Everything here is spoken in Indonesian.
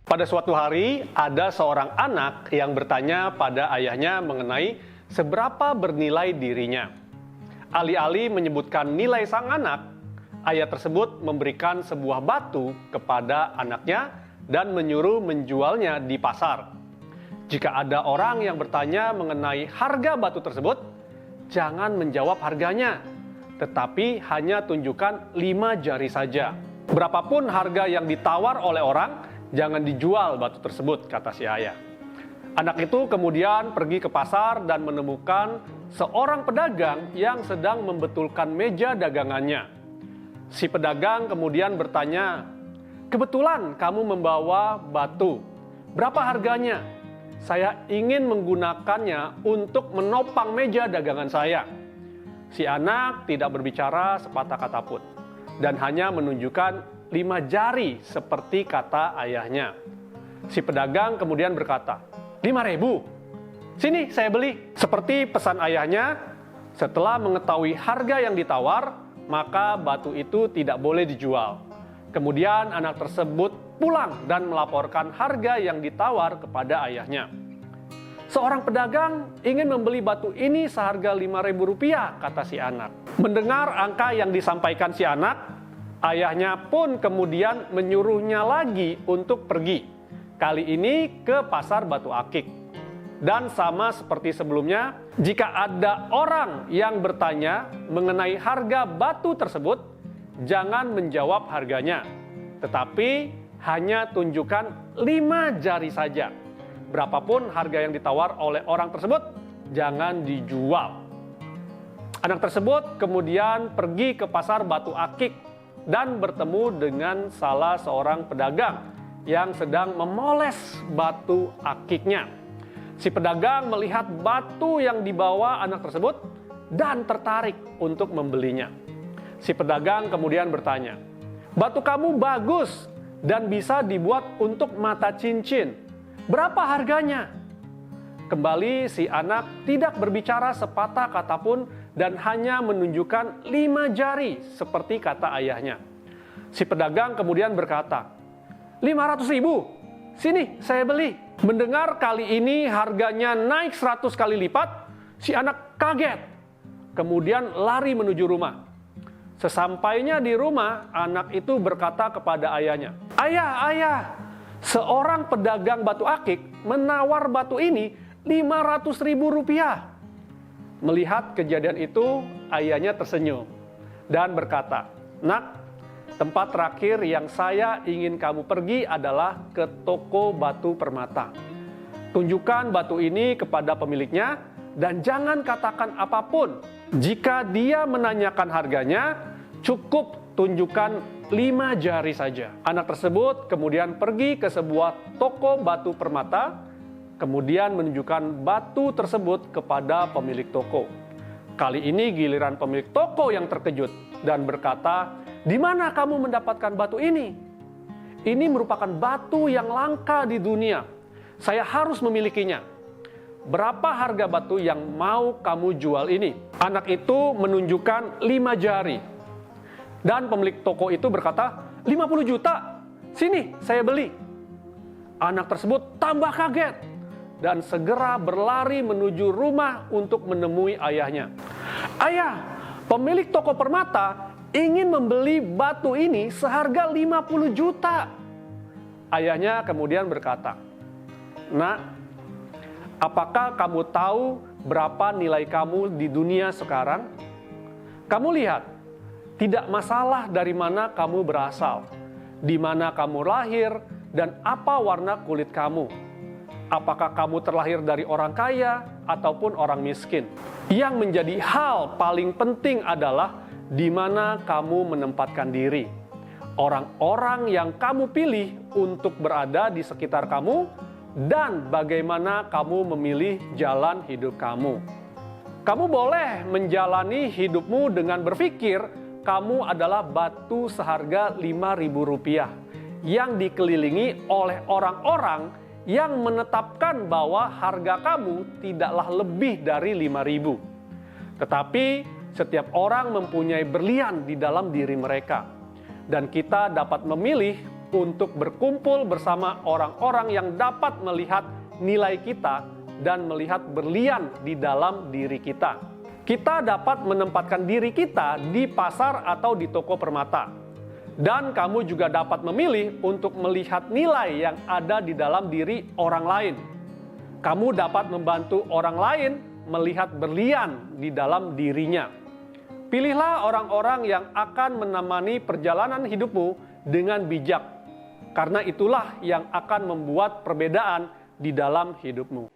Pada suatu hari, ada seorang anak yang bertanya pada ayahnya mengenai seberapa bernilai dirinya. Alih-alih menyebutkan nilai sang anak, ayah tersebut memberikan sebuah batu kepada anaknya dan menyuruh menjualnya di pasar. Jika ada orang yang bertanya mengenai harga batu tersebut, jangan menjawab harganya, tetapi hanya tunjukkan 5 jari saja. Berapapun harga yang ditawar oleh orang, jangan dijual batu tersebut, kata si ayah. Anak itu kemudian pergi ke pasar dan menemukan seorang pedagang yang sedang membetulkan meja dagangannya. Si pedagang kemudian bertanya, "Kebetulan kamu membawa batu. Berapa harganya? Saya ingin menggunakannya untuk menopang meja dagangan saya." Si anak tidak berbicara sepatah kata pun dan hanya menunjukkan 5 jari seperti kata ayahnya. Si pedagang kemudian berkata, 5.000, sini saya beli. Seperti pesan ayahnya, setelah mengetahui harga yang ditawar, maka batu itu tidak boleh dijual. Kemudian anak tersebut pulang dan melaporkan harga yang ditawar kepada ayahnya. Seorang pedagang ingin membeli batu ini seharga 5.000 rupiah, kata si anak. Mendengar angka yang disampaikan si anak, ayahnya pun kemudian menyuruhnya lagi untuk pergi. Kali ini ke pasar Batu Akik. Dan sama seperti sebelumnya, jika ada orang yang bertanya mengenai harga batu tersebut, jangan menjawab harganya, tetapi hanya tunjukkan 5 jari saja. Berapapun harga yang ditawar oleh orang tersebut, jangan dijual. Anak tersebut kemudian pergi ke pasar Batu Akik dan bertemu dengan salah seorang pedagang yang sedang memoles batu akiknya. Si pedagang melihat batu yang dibawa anak tersebut dan tertarik untuk membelinya. Si pedagang kemudian bertanya, "Batu kamu bagus dan bisa dibuat untuk mata cincin. Berapa harganya?" Kembali si anak tidak berbicara sepatah kata pun dan hanya menunjukkan 5 jari seperti kata ayahnya. Si pedagang kemudian berkata, 500.000, sini saya beli. Mendengar kali ini harganya naik 100 kali lipat, si anak kaget. Kemudian lari menuju rumah. Sesampainya di rumah, anak itu berkata kepada ayahnya, Ayah, seorang pedagang batu akik menawar batu ini 500.000 rupiah. Melihat kejadian itu, ayahnya tersenyum dan berkata, "Nak, tempat terakhir yang saya ingin kamu pergi adalah ke toko batu permata. Tunjukkan batu ini kepada pemiliknya dan jangan katakan apapun. Jika dia menanyakan harganya, cukup tunjukkan 5 jari saja." Anak tersebut kemudian pergi ke sebuah toko batu permata, kemudian menunjukkan batu tersebut kepada pemilik toko. Kali ini giliran pemilik toko yang terkejut dan berkata, "Di mana kamu mendapatkan batu ini? Ini merupakan batu yang langka di dunia. Saya harus memilikinya. Berapa harga batu yang mau kamu jual ini?" Anak itu menunjukkan 5 jari. Dan pemilik toko itu berkata, 50 juta. Sini, saya beli. Anak tersebut tambah kaget dan segera berlari menuju rumah untuk menemui ayahnya. "Ayah, pemilik toko permata ingin membeli batu ini seharga 50 juta. Ayahnya kemudian berkata, "Nak, apakah kamu tahu berapa nilai kamu di dunia sekarang? Kamu lihat, tidak masalah dari mana kamu berasal, di mana kamu lahir, dan apa warna kulit kamu. Apakah kamu terlahir dari orang kaya ataupun orang miskin. Yang menjadi hal paling penting adalah di mana kamu menempatkan diri. Orang-orang yang kamu pilih untuk berada di sekitar kamu dan bagaimana kamu memilih jalan hidup kamu. Kamu boleh menjalani hidupmu dengan berpikir kamu adalah batu seharga 5.000 rupiah yang dikelilingi oleh orang-orang yang menetapkan bahwa harga kamu tidaklah lebih dari 5.000. Tetapi setiap orang mempunyai berlian di dalam diri mereka. Dan kita dapat memilih untuk berkumpul bersama orang-orang yang dapat melihat nilai kita dan melihat berlian di dalam diri kita. Kita dapat menempatkan diri kita di pasar atau di toko permata. Dan kamu juga dapat memilih untuk melihat nilai yang ada di dalam diri orang lain. Kamu dapat membantu orang lain melihat berlian di dalam dirinya. Pilihlah orang-orang yang akan menemani perjalanan hidupmu dengan bijak, karena itulah yang akan membuat perbedaan di dalam hidupmu.